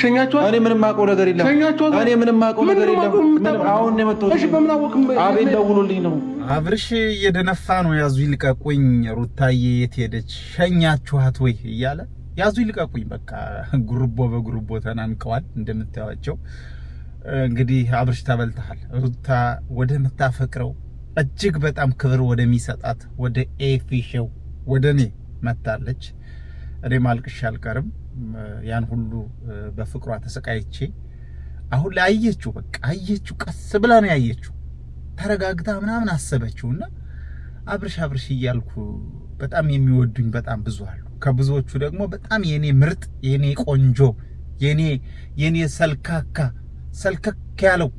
ሸኛቸው እኔ ምንም ማቆ ነገር የለም እኔ ምንም ማቆ ነገር የለም አሁን ነው የመጣሁት እሺ በምን አወቅም አቤል ደውሎልኝ ነው አብርሽ እየደነፋ ነው ያዙ ይልቀቁኝ ሩታዬ የት ሄደች ሸኛችኋት ወይ እያለ ያዙ ይልቀቁኝ በቃ ጉርቦ በጉርቦ ተናንቀዋል እንደምታዩቸው እንግዲህ አብርሽ ተበልተሃል ሩታ ወደ መታፈቅረው እጅግ በጣም ክብር ወደሚሰጣት ወደ ኤፊ ሾው ወደኔ መጣለች እኔ ማልቅሽ አልቀርም ያን ሁሉ በፍቅሯ ተሰቃይቼ አሁን ላይ አየችው በቃ አየችው ቀስ ብላ ነው ያየችው ተረጋግታ ምናምን አሰበችውና አብርሽ እያልኩ በጣም የሚወዱኝ በጣም ብዙ አሉ ከብዙዎቹ ደግሞ በጣም የኔ ምርጥ የኔ ቆንጆ የኔ ሰልከክ ያለው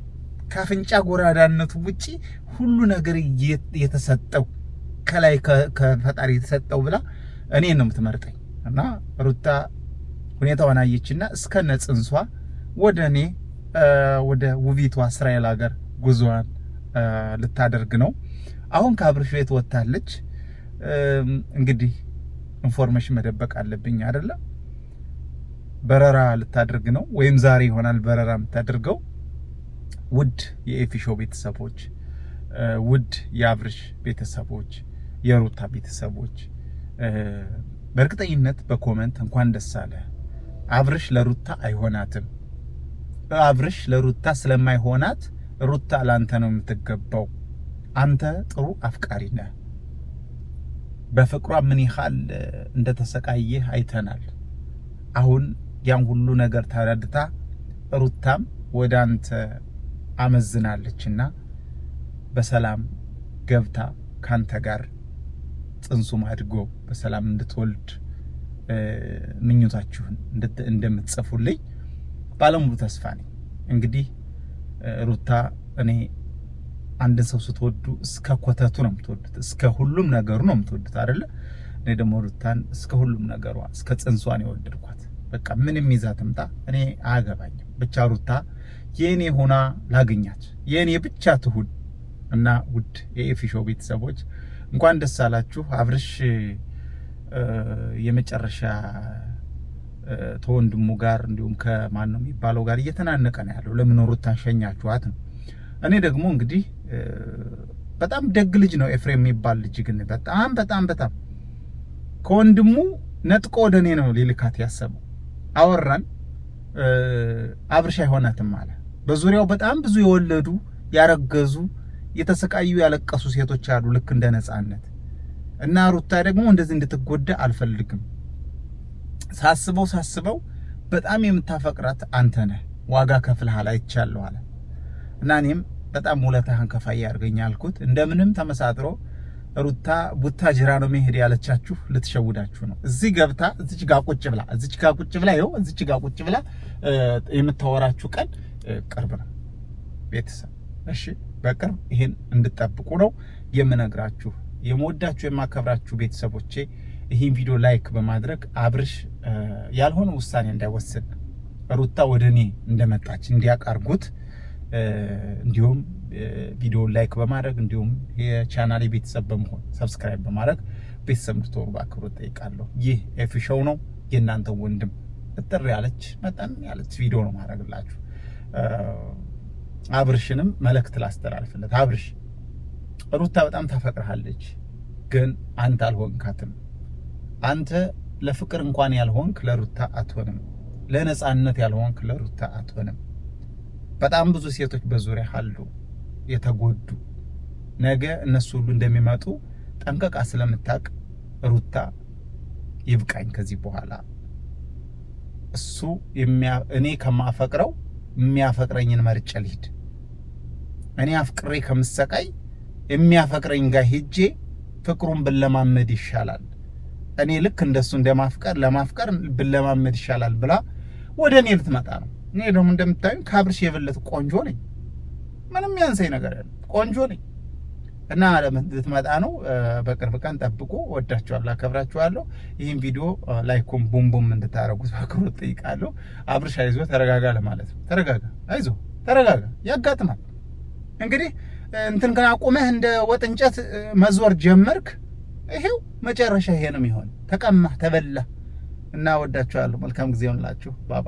ካፍንጫ ጎራዳነቱ ውጪ ሁሉ ነገር የተሰጠው ከላይ ከፈጣሪ የተሰጠው ብላ እኔ ነው የምትመርጠኝ እና ሩታ ሁኔታዋን አየችና እስከነ ጽንሷ ወደኔ ወደ ውቢቷ እስራኤል ሀገር ጉዟን ልታደርግ ነው አሁን ከአብርሽ ቤት ወጣለች እንግዲህ ኢንፎርሜሽን መደበቅ አለብኝ አይደለ በረራ ልታደርግ ነው ወይም ዛሬ ይሆናል በረራ የምታደርገው ውድ የኤፊ ሾው ቤተሰቦች ውድ የአብርሽ ቤተሰቦች የሩታ ቤተሰቦች በእርግጠኝነት በኮሜንት እንኳን ደስ አለ አብርሽ ለሩታ አይሆናትም አብርሽ ለሩታ ስለማይሆናት ሩታ ላንተ ነው የምትገባው አንተ ጥሩ አፍቃሪ ነህ በፍቅሯ ምን ይሐል እንደተሰቃየ አይተናል አሁን ያን ሁሉ ነገር ታረድታ ሩታም ወደ አንተ አመዝናለችና በሰላም ገብታ ካንተ ጋር ጽንሱም አድጎ በሰላም እንድትወልድ ምኞታችሁን እንደምትጽፉልኝ ባለሙሉ ተስፋ ነኝ እንግዲህ ሩታ እኔ አንድን ሰው ስትወዱ እስከ ኮተቱ ነው የምትወዱት እስከ ሁሉም ነገሩ ነው የምትወዱት አይደለ እኔ ደግሞ ሩታን እስከ ሁሉም ነገሯ እስከ ጽንሷን የወደድኳት በቃ ምንም ይዛ ትምጣ እኔ አያገባኝም ብቻ ሩታ የኔ ሆና ላገኛት የኔ ብቻ ትሁን እና ውድ የኤፊ ሾው ቤተሰቦች እንኳን ደስ አላችሁ አብርሽ የመጨረሻ ተወንድሙ ጋር እንዲሁም ከማን ነው የሚባለው ጋር እየተናነቀ ነው ያለው ለምን ሩታን ሸኛችኋት ነው እኔ ደግሞ እንግዲህ በጣም ደግ ልጅ ነው ኤፍሬም የሚባል ልጅ ግን በጣም ከወንድሙ ነጥቆ ወደኔ ነው ሊልካት ያሰበው አወራን አብርሽ አይሆናትም አለ በዙሪያው በጣም ብዙ የወለዱ ያረገዙ የተሰቃዩ ያለቀሱ ሴቶች አሉ ልክ እንደ ነጻነት እና ሩታ ደግሞ እንደዚህ እንድትጎዳ አልፈልግም ሳስበው በጣም የምታፈቅራት አንተ ነህ ዋጋ ከፍለሃል አይቻለሁ አለ እና እኔም በጣም ውለታህን ከፋይ ያርገኛልኩት እንደምንም ተመሳጥሮ ሩታ ቡታጅራ ነው መሄድ ያለቻችሁ ልትሸውዳችሁ ነው እዚህ ገብታ እዚች ጋር ቁጭ ብላ የምታወራችሁ ቀን ቅርብ ነው ቤተሰብ እሺ በቅርብ ይሄን እንድትጠብቁ ነው የምነግራችሁ የምወዳችሁ የማከብራችሁ ቤተሰቦቼ ይሄን ቪዲዮ ላይክ በማድረግ አብርሽ ያልሆነ ውሳኔ እንዳይወስን ሩታ ወደኔ እንደመጣች እንዲያቃርጉት እንዲሁም ቪዲዮ ላይክ በማድረግ እንዲሁም የቻናሌ ቤተሰብ በመሆን ሰብስክራይብ በማድረግ ቤተሰብ እንድትሆኑ በአክብሮት ጠይቃለሁ ይህ ኤፊ ሾው ነው የእናንተ ወንድም እጥር ያለች መጠን ያለች ቪዲዮ ነው ማድረግላችሁ አብርሽንም መልእክት ላስተላልፍለት አብርሽ ሩታ በጣም ታፈቅርሃለች ግን አንተ አልሆንካትም አንተ ለፍቅር እንኳን ያልሆንክ ለሩታ አትሆንም ለነጻነት ያልሆንክ ለሩታ አትሆንም በጣም ብዙ ሴቶች በዙሪያ አሉ የተጎዱ ነገ እነሱ ሁሉ እንደሚመጡ ጠንቀቃ ስለምታቅ ሩታ ይብቃኝ ከዚህ በኋላ እሱ እኔ ከማፈቅረው የሚያፈቅረኝን መርጬ ልሂድ እኔ አፍቅሬ ከምሰቃይ የሚያፈቅረኝ ጋር ሄጄ ፍቅሩን ብለማመድ ይሻላል እኔ ልክ እንደሱ ለማፍቀር ብለማመድ ይሻላል ብላ ወደኔ ልትመጣ ነው እኔ ደግሞ እንደምታዩ ከአብርሽ የበለጠ ቆንጆ ነኝ ምንም ያንሰኝ ነገር ያለ ቆንጆ ነኝ እና ልትመጣ ነው በቅርብ ቀን ጠብቁ ወዳችኋለሁ አከብራችኋለሁ ይሄን ቪዲዮ ላይኩም ቡም እንድታረጉት በአክብሮት ጠይቃለሁ አብርሽ አይዞ ተረጋጋ ለማለት ነው ተረጋጋ ያጋጥማል እንግዲህ እንትን ገና ቆመህ እንደ ወጥ እንጨት መዞር ጀመርክ ይሄው መጨረሻ ይሄ ነው የሚሆን ተቀማህ ተበላ እና ወዳችኋለሁ። መልካም ጊዜ ይሁንላችሁ። ባባ